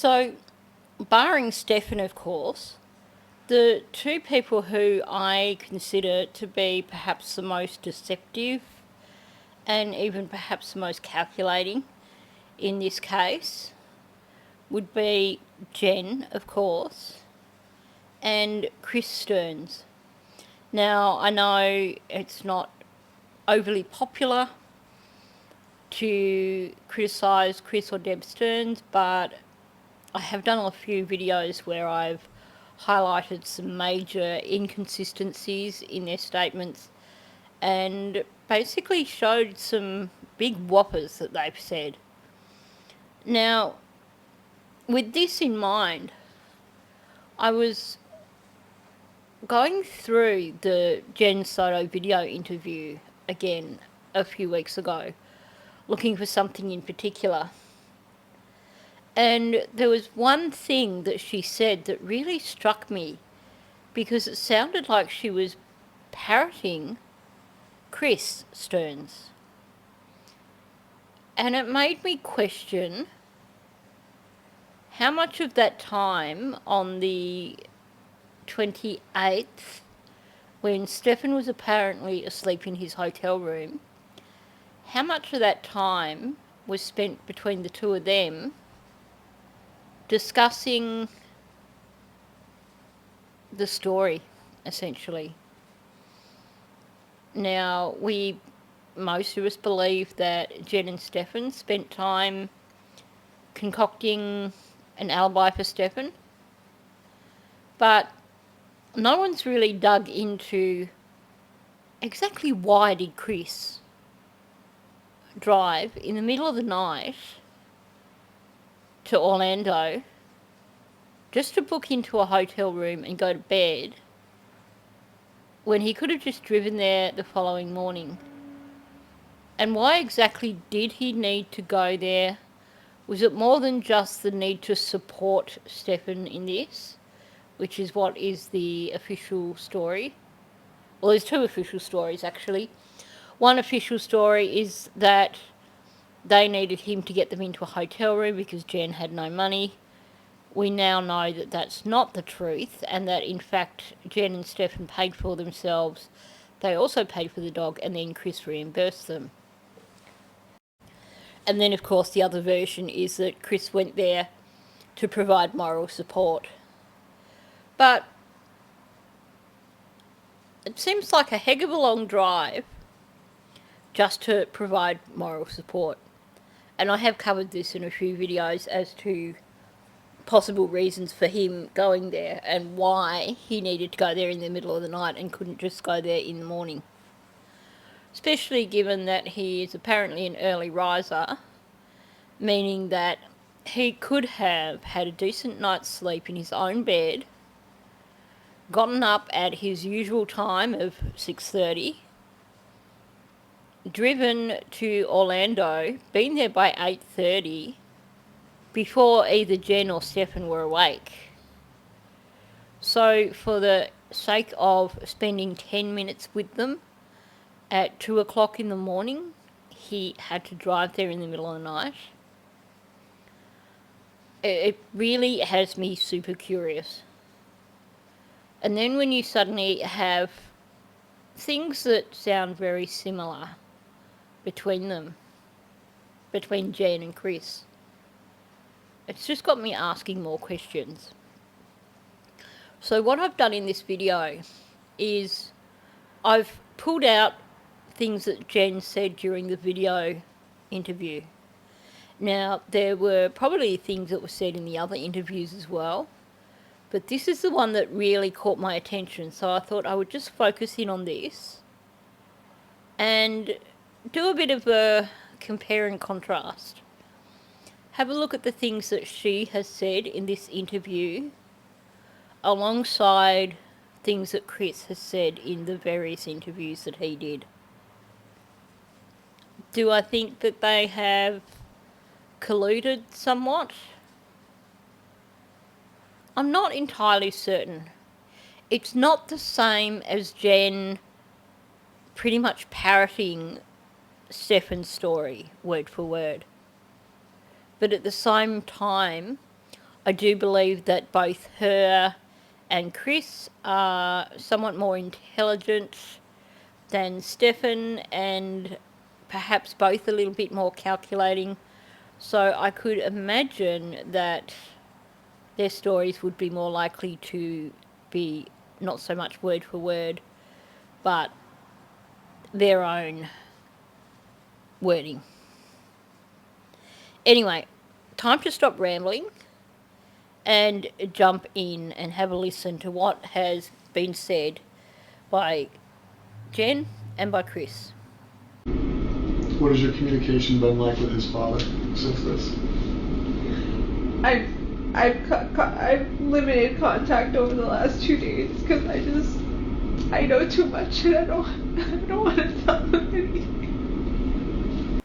So, barring Stefan, of course, the two people who I consider to be perhaps the most deceptive and even perhaps the most calculating in this case would be Jenn, of course, and Chris Stearns. Now, I know it's not overly popular to criticise Chris or Deb Stearns, but I have done a few videos where I've highlighted some major inconsistencies in their statements and basically showed some big whoppers that they've said. Now, with this in mind, I was going through the Jen Soto video interview again a few weeks ago, looking for something in particular. And there was one thing that she said that really struck me because it sounded like she was parroting Chris Stearns. And it made me question how much of that time on the 28th, when Stefan was apparently asleep in his hotel room, how much of that time was spent between the two of them discussing the story, essentially. Now, most of us believe that Jenn and Stefan spent time concocting an alibi for Stefan, but no one's really dug into exactly why did Chris drive in the middle of the night to Orlando just to book into a hotel room and go to bed when he could have just driven there the following morning. And why exactly did he need to go there? Was it more than just the need to support Stefan in this, which is what is the official story? Well, there's two official stories, actually. One official story is that they needed him to get them into a hotel room because Jen had no money. We now know that that's not the truth, and that in fact Jen and Stefan paid for themselves. They also paid for the dog, and then Chris reimbursed them. And then, of course, the other version is that Chris went there to provide moral support. But it seems like a heck of a long drive just to provide moral support. And I have covered this in a few videos as to possible reasons for him going there and why he needed to go there in the middle of the night and couldn't just go there in the morning. Especially given that he is apparently an early riser, meaning that he could have had a decent night's sleep in his own bed, gotten up at his usual time of 6:30, driven to Orlando, been there by 8:30 before either Jen or Stefan were awake. So for the sake of spending 10 minutes with them at 2 o'clock in the morning, he had to drive there in the middle of the night. It really has me super curious. And then when you suddenly have things that sound very similar between them, between Jen and Chris, it's just got me asking more questions. So what I've done in this video is I've pulled out things that Jen said during the video interview. Now, there were probably things that were said in the other interviews as well, but this is the one that really caught my attention, so I thought I would just focus in on this and do a bit of a compare and contrast. Have a look at the things that she has said in this interview alongside things that Chris has said in the various interviews that he did. Do I think that they have colluded somewhat? I'm not entirely certain. It's not the same as Jen pretty much parroting Stefan's story word for word. But at the same time, I do believe that both her and Chris are somewhat more intelligent than Stefan, and perhaps both a little bit more calculating. So I could imagine that their stories would be more likely to be not so much word for word, but their own wording. Anyway, time to stop rambling and jump in and have a listen to what has been said by Jen and by Chris. What has your communication been like with his father since this? I've limited contact over the last 2 days because I know too much and I don't want to tell him anything.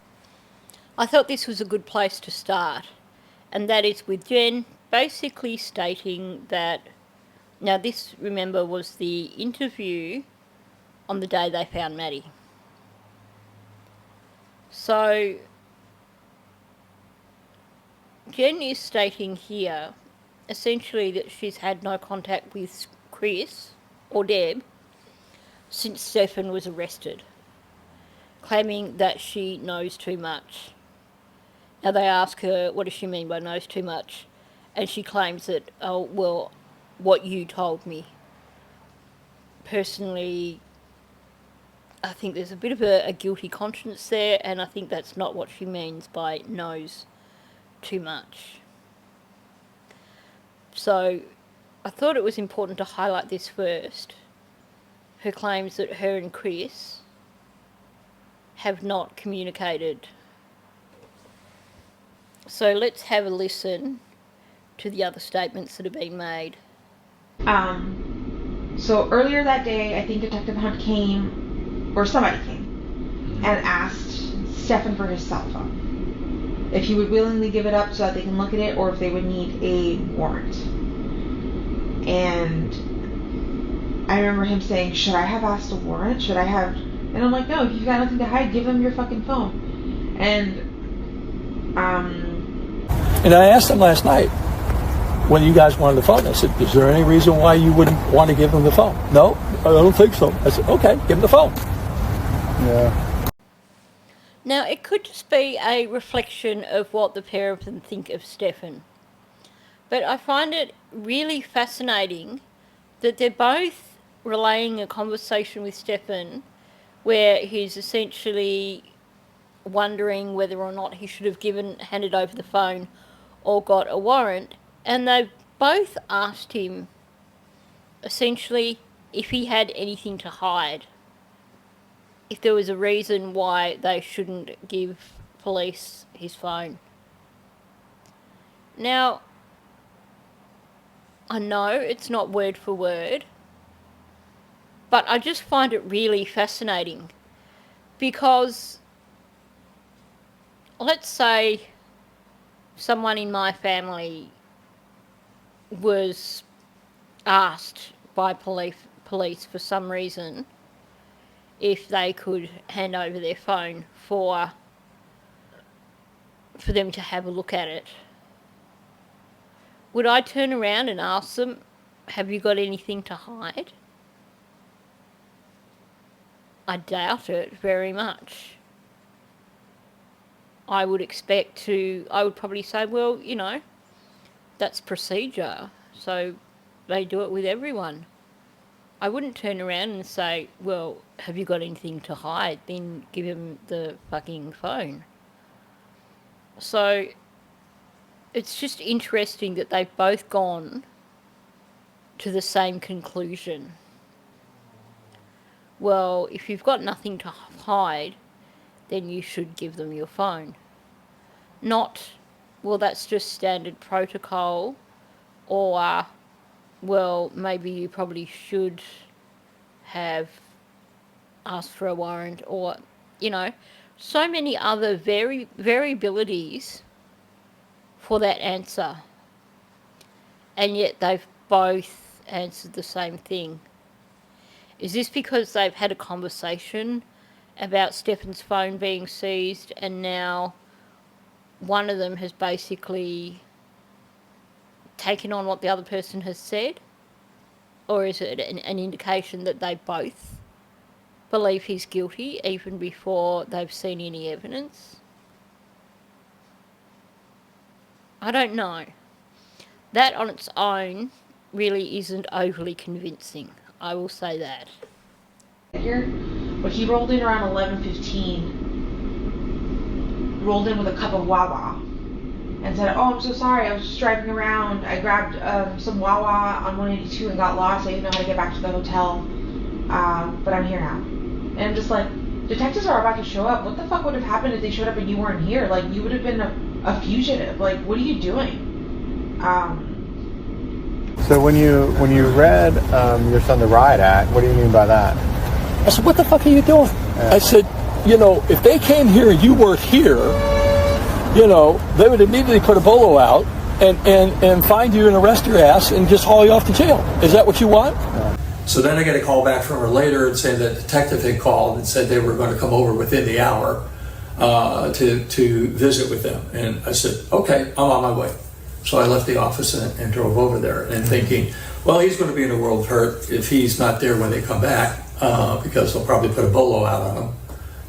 I thought this was a good place to start, and that is with Jen basically stating that, now this, remember, was the interview on the day they found Maddie. So Jen is stating here essentially that she's had no contact with Chris or Deb since Stefan was arrested, claiming that she knows too much. Now they ask her, what does she mean by knows too much? And she claims that, oh, well, what you told me. Personally, I think there's a bit of a guilty conscience there, and I think that's not what she means by knows too much. So I thought it was important to highlight this first. Her claims that her and Chris have not communicated. So let's have a listen to the other statements that have been made. So earlier that day, I think Detective Hunt came, or somebody came, and asked Stefan for his cell phone. If he would willingly give it up so that they can look at it, or if they would need a warrant. And I remember him saying, should I have asked a warrant? Should I have... And I'm like, no, if you've got nothing to hide, give him your fucking phone. And I asked him last night when you guys wanted the phone. I said, is there any reason why you wouldn't want to give him the phone? No, I don't think so. I said, okay, give him the phone. Yeah. Now, it could just be a reflection of what the pair of them think of Stefan. But I find it really fascinating that they're both relaying a conversation with Stefan where he's essentially wondering whether or not he should have handed over the phone or got a warrant, and they've both asked him essentially if he had anything to hide, if there was a reason why they shouldn't give police his phone. Now, I know it's not word for word, but I just find it really fascinating because let's say someone in my family was asked by police for some reason if they could hand over their phone for them to have a look at it. Would I turn around and ask them, have you got anything to hide? I doubt it very much. I would probably say, well, that's procedure, so they do it with everyone. I wouldn't turn around and say, well, have you got anything to hide? Then give him the fucking phone. So it's just interesting that they've both gone to the same conclusion. Well, if you've got nothing to hide, then you should give them your phone. Not, well, that's just standard protocol, or, well, maybe you probably should have asked for a warrant, or, so many other variabilities for that answer. And yet they've both answered the same thing. Is this because they've had a conversation about Stefan's phone being seized, and now one of them has basically taken on what the other person has said? Or is it an indication that they both believe he's guilty even before they've seen any evidence? I don't know. That on its own really isn't overly convincing. I will say that. Here, but he rolled in around 11:15. Rolled in with a cup of Wawa, and said, "Oh, I'm so sorry. I was just driving around. I grabbed some Wawa on 182 and got lost. I didn't know how to get back to the hotel, but I'm here now." And I'm just like, detectives are about to show up. What the fuck would have happened if they showed up and you weren't here? Like, you would have been a fugitive. Like, what are you doing? So when you read your son the Riot Act, what do you mean by that? I said, what the fuck are you doing? Yeah. I said, if they came here and you weren't here, they would immediately put a bolo out and find you and arrest your ass and just haul you off to jail. Is that what you want? Yeah. So then I got a call back from her later and saying that the detective had called and said they were going to come over within the hour to visit with them. And I said, okay, I'm on my way. So I left the office and drove over there and thinking, well, he's going to be in a world of hurt if he's not there when they come back because they'll probably put a bolo out on him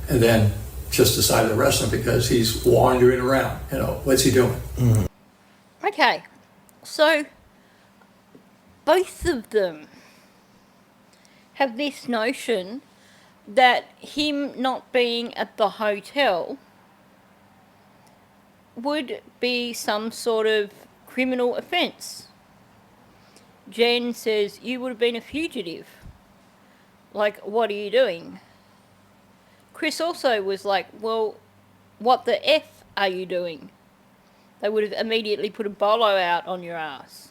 and then just decide to arrest him because he's wandering around. What's he doing? Mm-hmm. Okay, so both of them have this notion that him not being at the hotel would be some sort of criminal offence. Jen says, you would have been a fugitive. Like, what are you doing? Chris also was like, well, what the F are you doing? They would have immediately put a bolo out on your ass.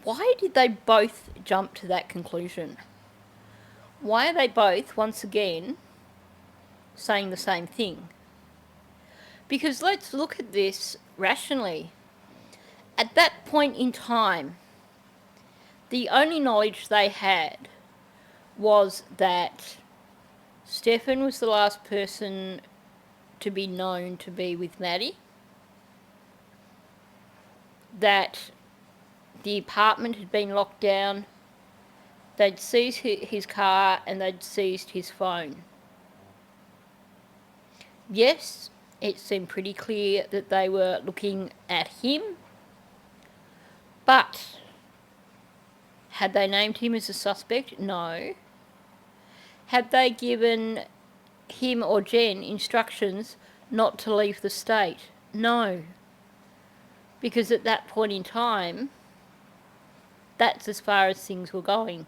Why did they both jump to that conclusion? Why are they both, once again, saying the same thing? Because let's look at this rationally. At that point in time, the only knowledge they had was that Stefan was the last person to be known to be with Maddie, that the apartment had been locked down, they'd seized his car and they'd seized his phone. Yes, it seemed pretty clear that they were looking at him, but had they named him as a suspect? No. Had they given him or Jen instructions not to leave the state? No. Because at that point in time, that's as far as things were going.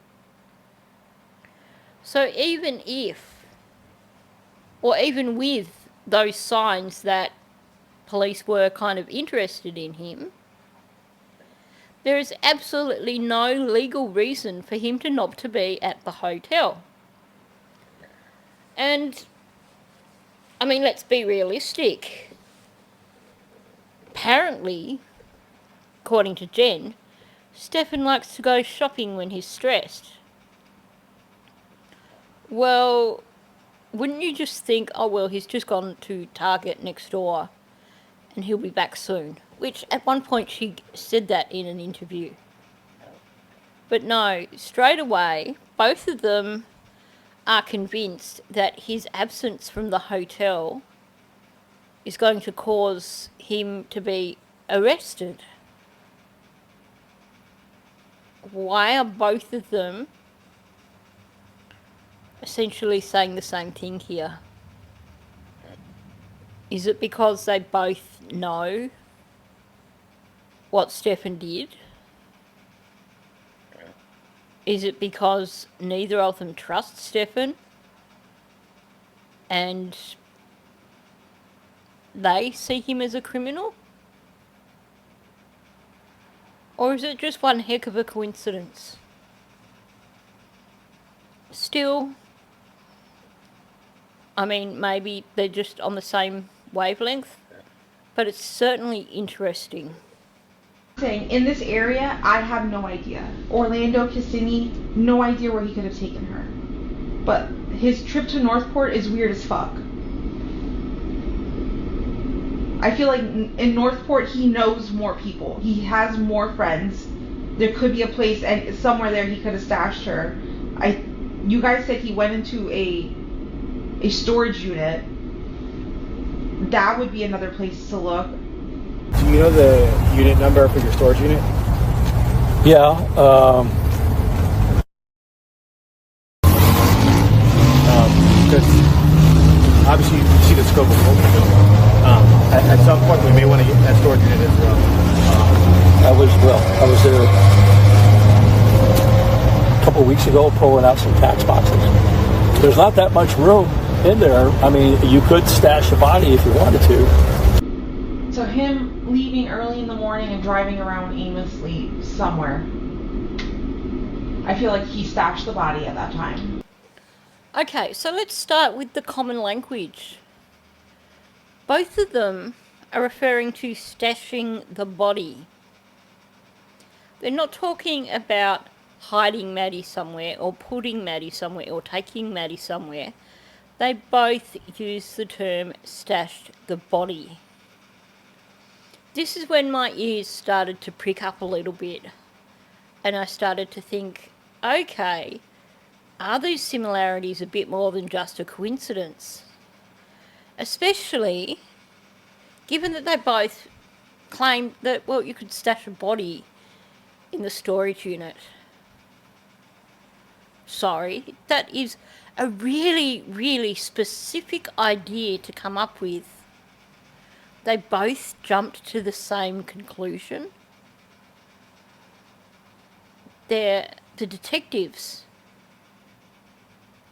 So even if, or even with those signs that police were kind of interested in him, there is absolutely no legal reason for him to not to be at the hotel. And, I mean, let's be realistic. Apparently, according to Jen, Stefan likes to go shopping when he's stressed. Well, wouldn't you just think, oh well, he's just gone to Target next door and he'll be back soon? Which at one point she said that in an interview. But no, straight away, both of them are convinced that his absence from the hotel is going to cause him to be arrested. Why are both of them essentially saying the same thing here? Is it because they both know what Stefan did? Is it because neither of them trust Stefan and they see him as a criminal? Or is it just one heck of a coincidence? Still, I mean, maybe they're just on the same wavelength, but it's certainly interesting. In this area, I have no idea. Orlando, Kissimmee, no idea where he could have taken her. But his trip to Northport is weird as fuck. I feel like in Northport he knows more people. He has more friends. There could be a place and somewhere there he could have stashed her. You guys said he went into a storage unit. That would be another place to look. Do you know the unit number for your storage unit? Yeah. Because obviously you see the scope of what we're doing. At some point we may want to get that storage unit as well. I was there a couple of weeks ago pulling out some tax boxes. There's not that much room in there. I mean, you could stash a body if you wanted to. So him leaving early in the morning and driving around aimlessly somewhere. I feel like he stashed the body at that time. Okay, so let's start with the common language. Both of them are referring to stashing the body. They're not talking about hiding Maddie somewhere or putting Maddie somewhere or taking Maddie somewhere. They both use the term stashed the body. This is when my ears started to prick up a little bit and I started to think, okay, are these similarities a bit more than just a coincidence? Especially given that they both claimed that, well, you could stash a body in the storage unit. Sorry, that is a really, really specific idea to come up with. They both jumped to the same conclusion. The detectives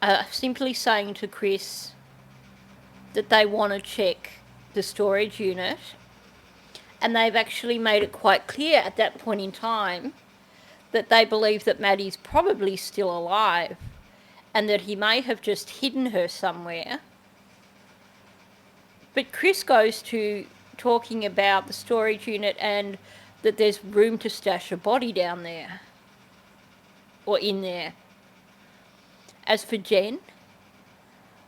are simply saying to Chris that they want to check the storage unit, and they've actually made it quite clear at that point in time that they believe that Maddie's probably still alive and that he may have just hidden her somewhere. But Chris goes to talking about the storage unit and that there's room to stash a body down there or in there. As for Jen,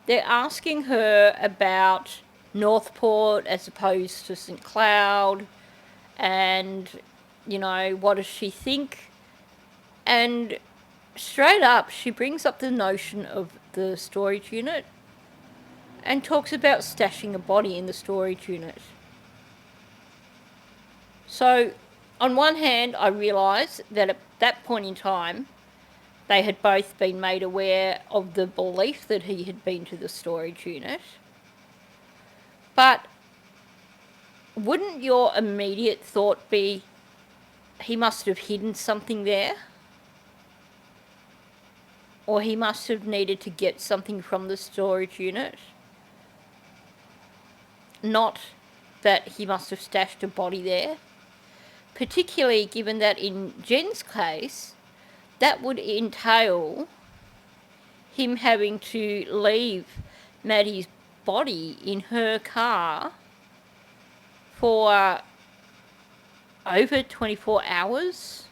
they're asking her about Northport as opposed to St. Cloud and, you know, what does she think? And straight up, she brings up the notion of the storage unit and talks about stashing a body in the storage unit. So, on one hand, I realise that at that point in time, they had both been made aware of the belief that he had been to the storage unit. But wouldn't your immediate thought be, he must have hidden something there? Or he must have needed to get something from the storage unit? Not that he must have stashed a body there. Particularly given that in Jen's case, that would entail him having to leave Maddie's body in her car for over 24 hours.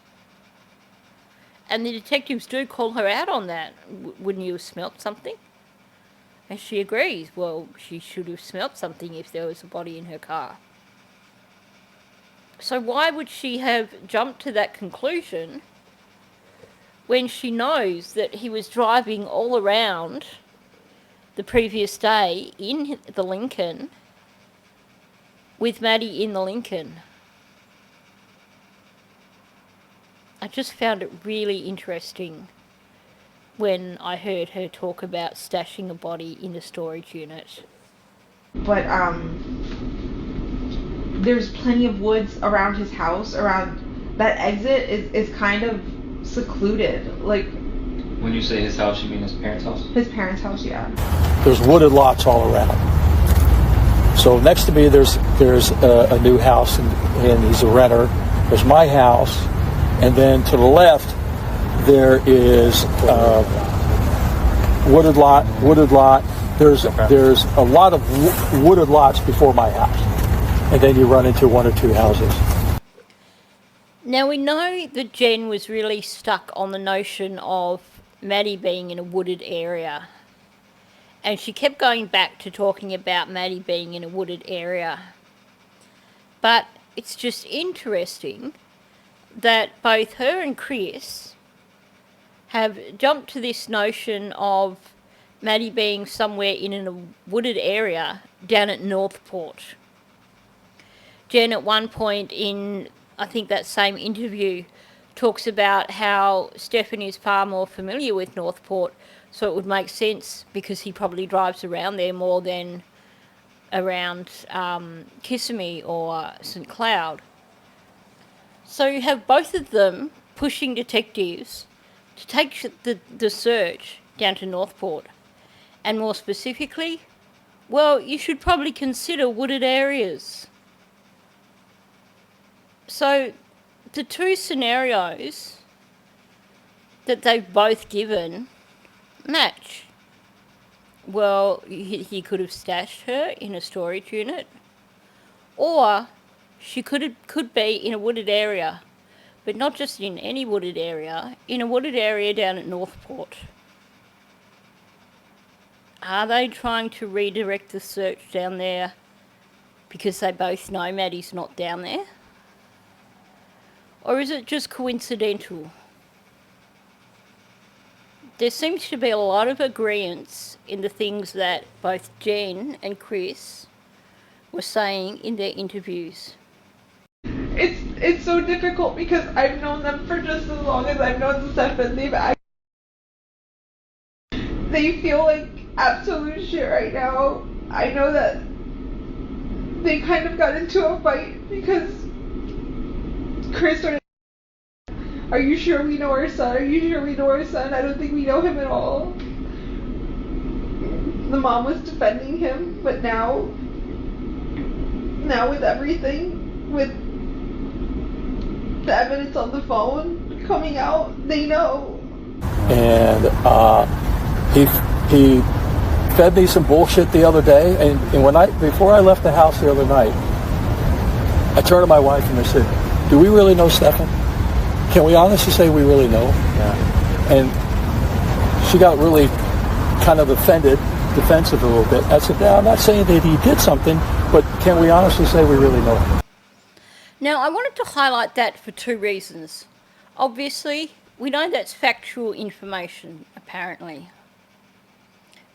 And the detectives do call her out on that. Wouldn't you have smelt something? And she agrees. Well, she should have smelt something if there was a body in her car. So why would she have jumped to that conclusion when she knows that he was driving all around the previous day in the Lincoln with Maddie in the Lincoln? I just found it really interesting when I heard her talk about stashing a body in the storage unit. But there's plenty of woods around his house. Around that exit is kind of secluded. Like, when you say his house, you mean his parents' house? his parents' house, yeah. There's wooded lots all around. So next to me, there's a new house, and he's a renter. There's my house, and then to the left, there is wooded lot. There's a lot of wooded lots before my house, and then you run into one or two houses. Now we know that Jen was really stuck on the notion of Maddie being in a wooded area. And she kept going back to talking about Maddie being in a wooded area. But it's just interesting that both her and Chris have jumped to this notion of Maddie being somewhere in a wooded area down at Northport. Jenn at one point in, I think, that same interview talks about how Stefan is far more familiar with Northport, so it would make sense because he probably drives around there more than around Kissimmee or St Cloud. So you have both of them pushing detectives to take the search down to Northport. And more specifically, well, you should probably consider wooded areas. So the two scenarios that they've both given match. Well, he could have stashed her in a storage unit, or she could be in a wooded area, but not just in any wooded area, in a wooded area down at Northport. Are they trying to redirect the search down there because they both know Maddie's not down there? Or is it just coincidental? There seems to be a lot of agreement in the things that both Jenn and Chris were saying in their interviews. It's so difficult because I've known them for just as long as I've known Stefan. They feel like absolute shit right now. I know that they kind of got into a fight because Chris started, "Are you sure we know our son? Are you sure we know our son? I don't think we know him at all." The mom was defending him, but now with everything, with the evidence on the phone coming out, they know. And he fed me some bullshit the other day, and before I left the house the other night, I turned to my wife and I said, "Do we really know Stefan? Can we honestly say we really know?" Yeah. And she got really kind of defensive a little bit. I said, "No, I'm not saying that he did something, but can we honestly say we really know him?" Now, I wanted to highlight that for two reasons. Obviously, we know that's factual information, apparently.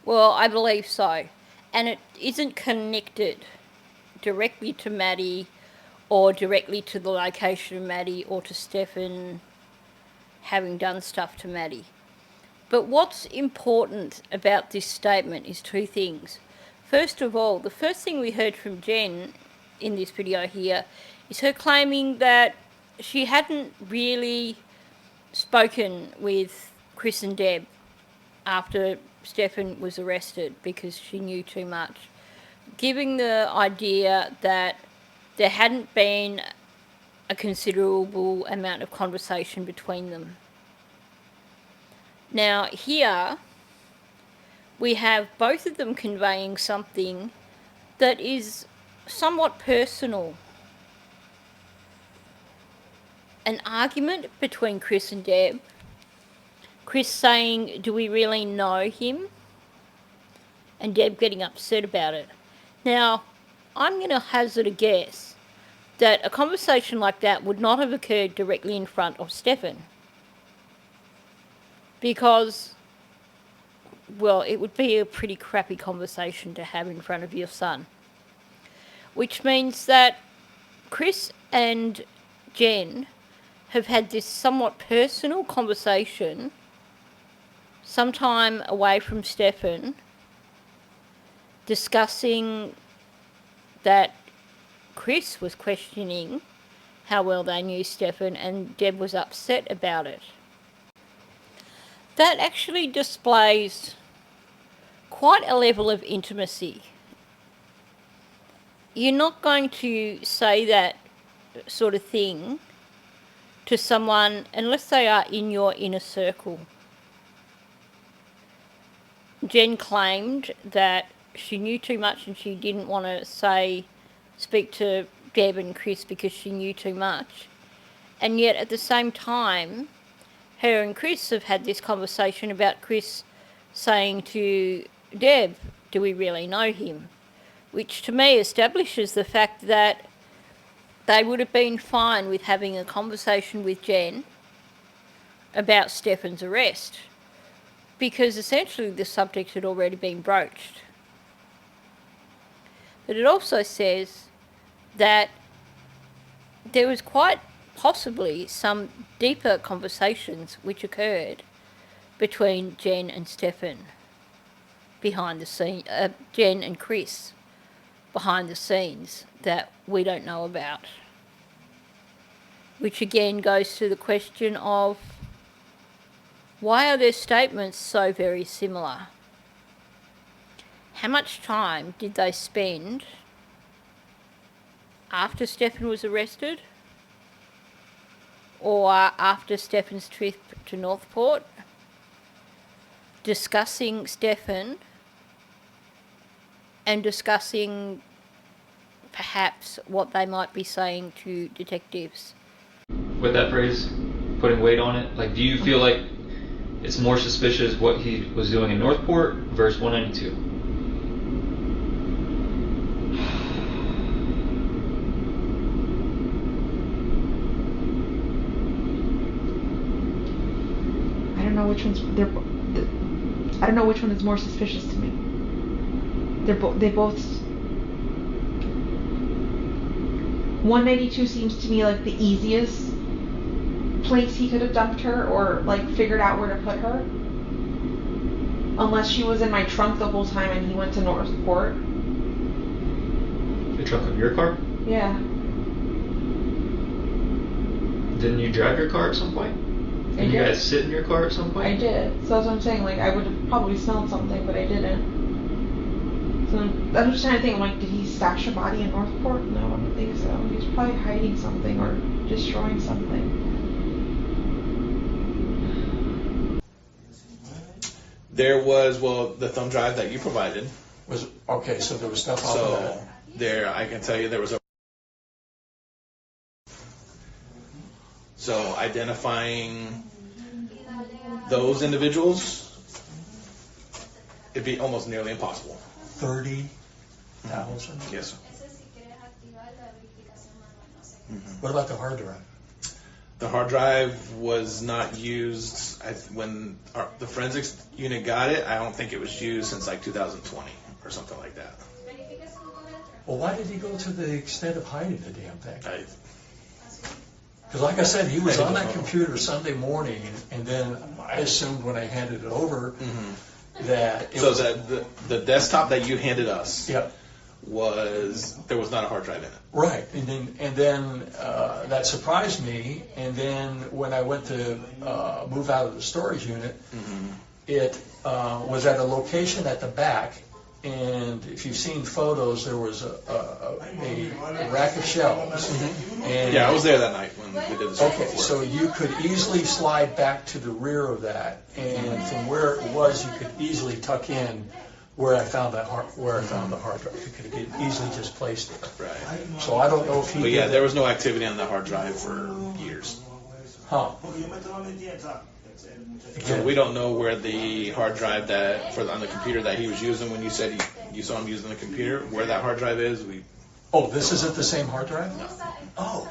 Well, I believe so. And it isn't connected directly to Maddie or directly to the location of Maddie or to Stefan having done stuff to Maddie. But what's important about this statement is two things. First of all, the first thing we heard from Jenn in this video here is her claiming that she hadn't really spoken with Chris and Deb after Stefan was arrested because she knew too much, giving the idea that there hadn't been a considerable amount of conversation between them. Now here we have both of them conveying something that is somewhat personal. An argument between Chris and Deb. Chris saying, "Do we really know him?" And Deb getting upset about it. Now, I'm going to hazard a guess that a conversation like that would not have occurred directly in front of Stefan. Because, well, it would be a pretty crappy conversation to have in front of your son. Which means that Chris and Jenn have had this somewhat personal conversation sometime away from Stefan, discussing that Chris was questioning how well they knew Stefan and Deb was upset about it. That actually displays quite a level of intimacy. You're not going to say that sort of thing to someone unless they are in your inner circle. Jenn claimed that she knew too much and she didn't want to speak to Deb and Chris because she knew too much. And yet at the same time, her and Chris have had this conversation about Chris saying to Deb, "Do we really know him?" Which to me establishes the fact that they would have been fine with having a conversation with Jenn about Stefan's arrest, because essentially the subject had already been broached. But it also says that there was quite possibly some deeper conversations which occurred between Jenn and Stefan behind the scene, Jenn and Chris behind the scenes that we don't know about. Which again goes to the question of, why are their statements so very similar? How much time did they spend after Stefan was arrested, or after Stefan's trip to Northport, discussing Stefan and discussing perhaps what they might be saying to detectives? With that phrase, putting weight on it, like, do you feel like it's more suspicious what he was doing in Northport versus 192? I don't know which one's I don't know which one is more suspicious to me. They both. 192 seems to me like the easiest place he could have dumped her, or like figured out where to put her. Unless she was in my trunk the whole time and he went to Northport. The trunk of your car? Yeah. Didn't you drive your car at some point? I Did you did. guys sit in your car at some point? I did. So that's what I'm saying. Like, I would have probably smelled something, but I didn't. So I'm just trying to think. I'm like, did he stash a body in Northport? No, I don't think so. He was probably hiding something or destroying something. There was, well, the thumb drive that you provided. Was okay, so there was stuff off of So that. there, I can tell you there was a. So identifying those individuals, it'd be almost nearly impossible. 30,000. Yes, sir. What about the hard drive? The hard drive was not used when the forensics unit got it. I don't think it was used since like 2020 or something like that. Well, why did he go to the extent of hiding the damn thing? Because like I said, he was on that computer Sunday morning, and then I assumed when I handed it over that it So was... the desktop that you handed us Yep. there was not a hard drive in it. Right, and then that surprised me. And then when I went to move out of the storage unit, it was at a location at the back. And if you've seen photos, there was a rack of shelves. And Yeah, I was there that night when we did this. okay, so you could easily slide back to the rear of that, and from where it was, you could easily tuck in where I found the hard drive. You could have easily just placed it. Right. So I don't know if he. But yeah, did there it. was no activity on the hard drive for years. Huh. So we don't know where the hard drive on the computer that he was using when you said you saw him using the computer, where that hard drive is. Oh, this isn't the same hard drive? Oh.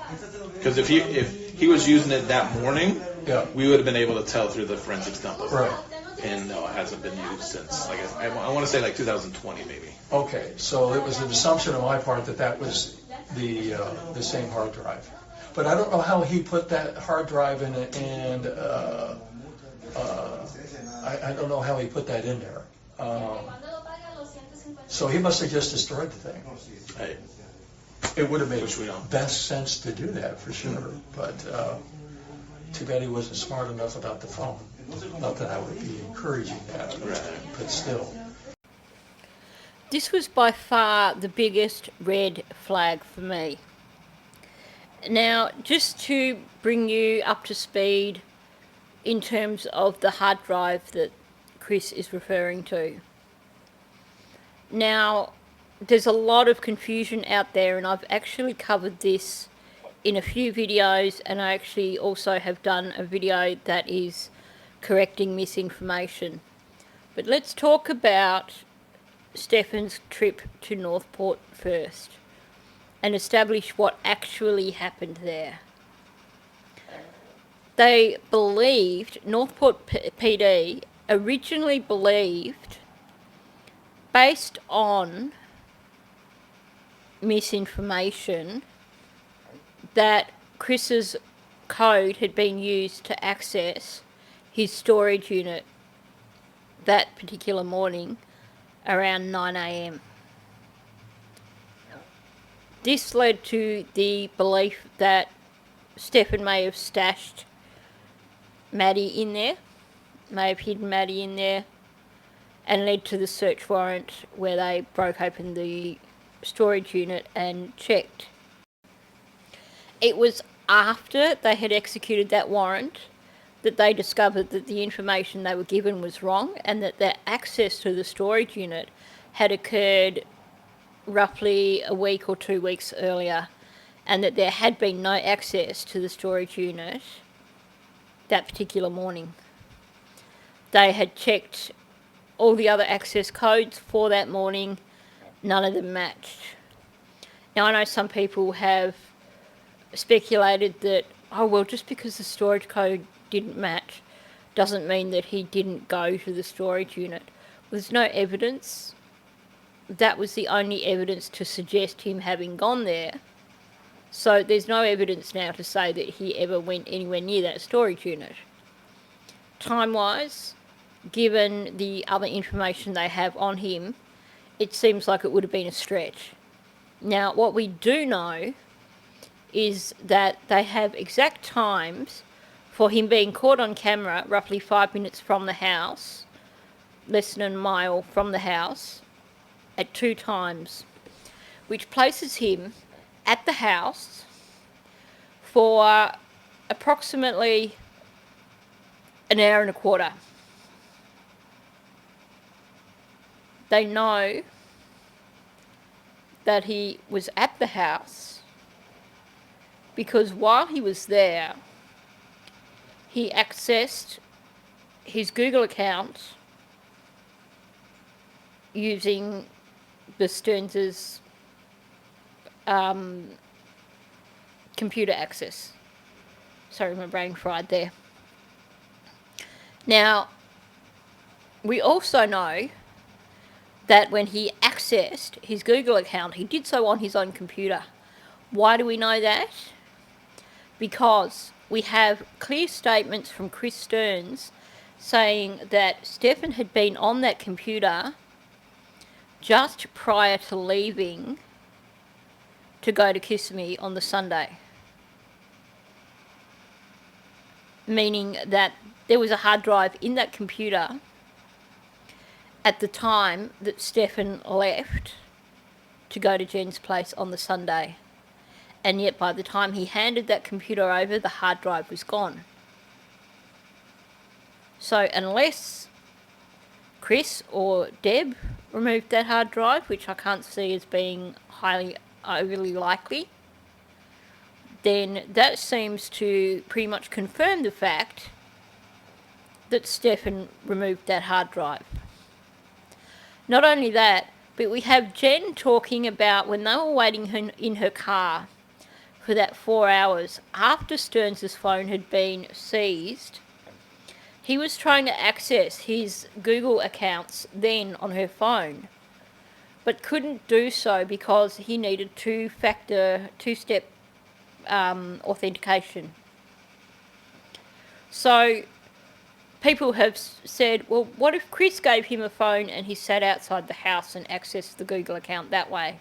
Because if he was using it that morning, Yeah. we would have been able to tell through the forensics dump. Right. And no, it hasn't been used since, like I want to say like 2020 maybe. Okay, so it was an assumption on my part that was the same hard drive. But I don't know how he put that hard drive in it, and I don't know how he put that in there. So he must have just destroyed the thing. Right. It would have made Which we don't. best sense to do that for sure, but too bad he wasn't smart enough about the phone. Not that I would be encouraging that, but still. This was by far the biggest red flag for me. Now, just to bring you up to speed in terms of the hard drive that Chris is referring to. Now, there's a lot of confusion out there, and I've actually covered this in a few videos, and I actually also have done a video that is correcting misinformation. But let's talk about Stefan's trip to Northport first. and establish what actually happened there. They believed, Northport PD originally believed, based on misinformation, that Chris's code had been used to access his storage unit that particular morning around 9 a.m. This led to the belief that Stefan may have stashed Maddie in there, may have hidden Maddie in there, and led to the search warrant where they broke open the storage unit and checked. It was after they had executed that warrant that they discovered that the information they were given was wrong, and that their access to the storage unit had occurred roughly a week or 2 weeks earlier, and that there had been no access to the storage unit that particular morning. They had checked all the other access codes for that morning, none of them matched. Now, I know some people have speculated that, oh well, just because the storage code didn't match doesn't mean that he didn't go to the storage unit. There's no evidence. That was the only evidence to suggest him having gone there. So there's no evidence now to say that he ever went anywhere near that storage unit. Time-wise, given the other information they have on him, it seems like it would have been a stretch. Now, what we do know is that they have exact times for him being caught on camera roughly 5 minutes from the house, less than a mile from the house, at 2 times, which places him at the house for approximately an hour and a quarter. They know that he was at the house because while he was there, he accessed his Google account using the Stearns' computer access. Sorry, my brain fried there. Now, we also know that when he accessed his Google account, he did so on his own computer. Why do we know that? Because we have clear statements from Chris Stearns saying that Stefan had been on that computer just prior to leaving to go to Kissimmee on the Sunday. Meaning that there was a hard drive in that computer at the time that Stefan left to go to Jen's place on the Sunday. And yet by the time he handed that computer over, the hard drive was gone. So unless Chris or Deb removed that hard drive, which I can't see as being overly likely, then that seems to pretty much confirm the fact that Stefan removed that hard drive. Not only that, but we have Jen talking about when they were waiting in her car for that 4 hours after Stearns' phone had been seized. He was trying to access his Google accounts then on her phone, but couldn't do so because he needed two-step authentication. So people have said, well, what if Chris gave him a phone and he sat outside the house and accessed the Google account that way?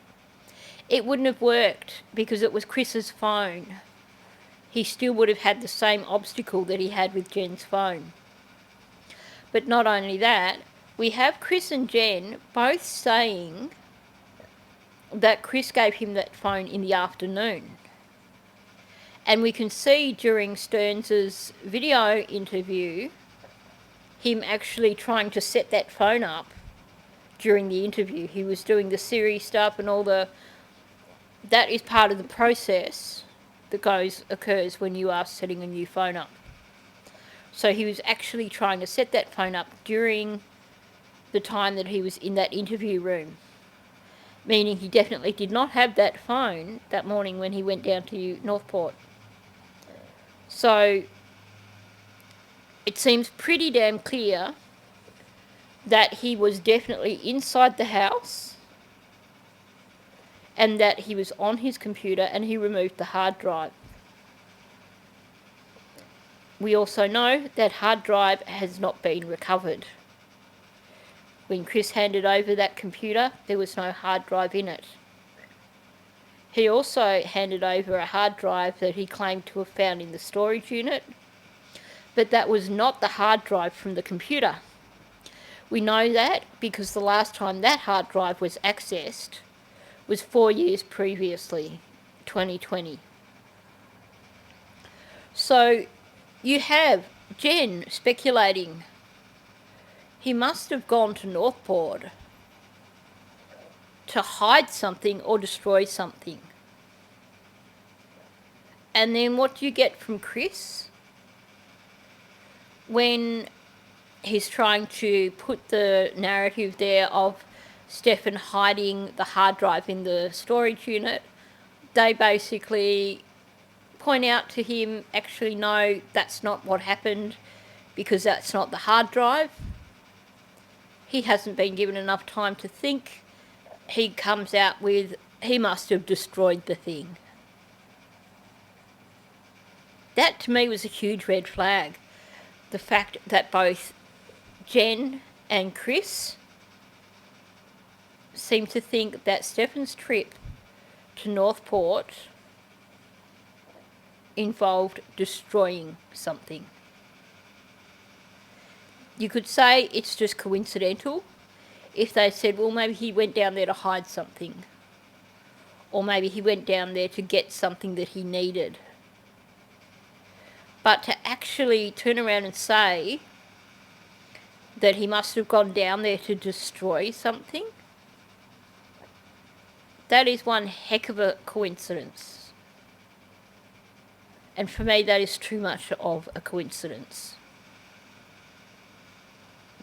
It wouldn't have worked because it was Chris's phone. He still would have had the same obstacle that he had with Jen's phone. But not only that, we have Chris and Jen both saying that Chris gave him that phone in the afternoon. And we can see during Stearns' video interview him actually trying to set that phone up during the interview. He was doing the Siri stuff and all the... That is part of the process that occurs when you are setting a new phone up. So he was actually trying to set that phone up during the time that he was in that interview room. meaning he definitely did not have that phone that morning when he went down to Northport. So it seems pretty damn clear that he was definitely inside the house and that he was on his computer and he removed the hard drive. We also know that hard drive has not been recovered. When Chris handed over that computer, there was no hard drive in it. He also handed over a hard drive that he claimed to have found in the storage unit, but that was not the hard drive from the computer. We know that because the last time that hard drive was accessed was 4 years previously, 2020. So you have Jen speculating he must have gone to Northport to hide something or destroy something. And then what do you get from Chris? When he's trying to put the narrative there of Stefan hiding the hard drive in the storage unit, they basically point out to him, actually, no, that's not what happened because that's not the hard drive. He hasn't been given enough time to think. He comes out with, he must have destroyed the thing. That to me was a huge red flag. The fact that both Jen and Chris seem to think that Stefan's trip to Northport involved destroying something. You could say it's just coincidental if they said, well, maybe he went down there to hide something, or maybe he went down there to get something that he needed. But to actually turn around and say that he must have gone down there to destroy something, that is one heck of a coincidence. And for me, that is too much of a coincidence.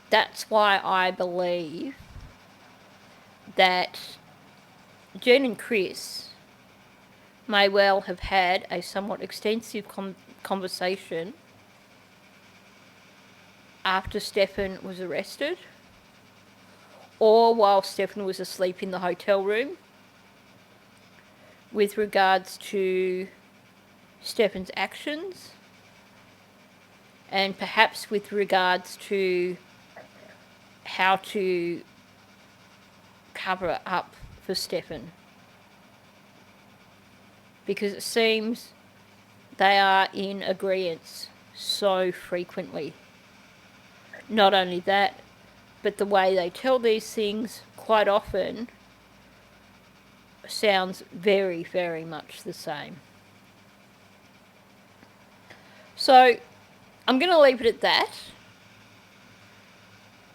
That's why I believe that Jenn and Chris may well have had a somewhat extensive conversation after Stefan was arrested, or while Stefan was asleep in the hotel room, with regards to Stefan's actions, and perhaps with regards to how to cover up for Stefan. Because it seems they are in agreement so frequently. Not only that, but the way they tell these things quite often sounds very, very much the same. So I'm going to leave it at that.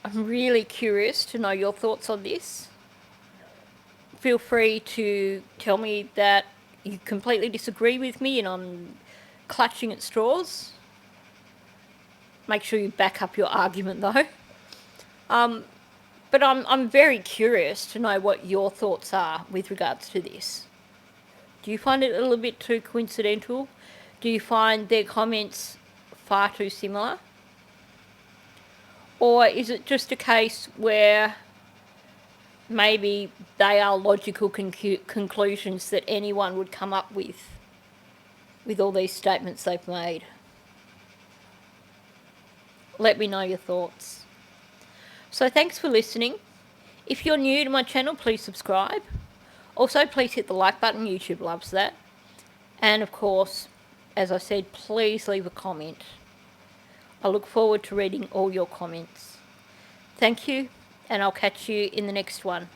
I'm really curious to know your thoughts on this. Feel free to tell me that you completely disagree with me and I'm clutching at straws. Make sure you back up your argument though. But I'm very curious to know what your thoughts are with regards to this. Do you find it a little bit too coincidental? Do you find their comments far too similar? Or is it just a case where maybe they are logical conclusions that anyone would come up with all these statements they've made? Let me know your thoughts. So thanks for listening. If you're new to my channel, please subscribe. Also, please hit the like button. YouTube loves that. And of course, as I said, please leave a comment. I look forward to reading all your comments. Thank you, and I'll catch you in the next one.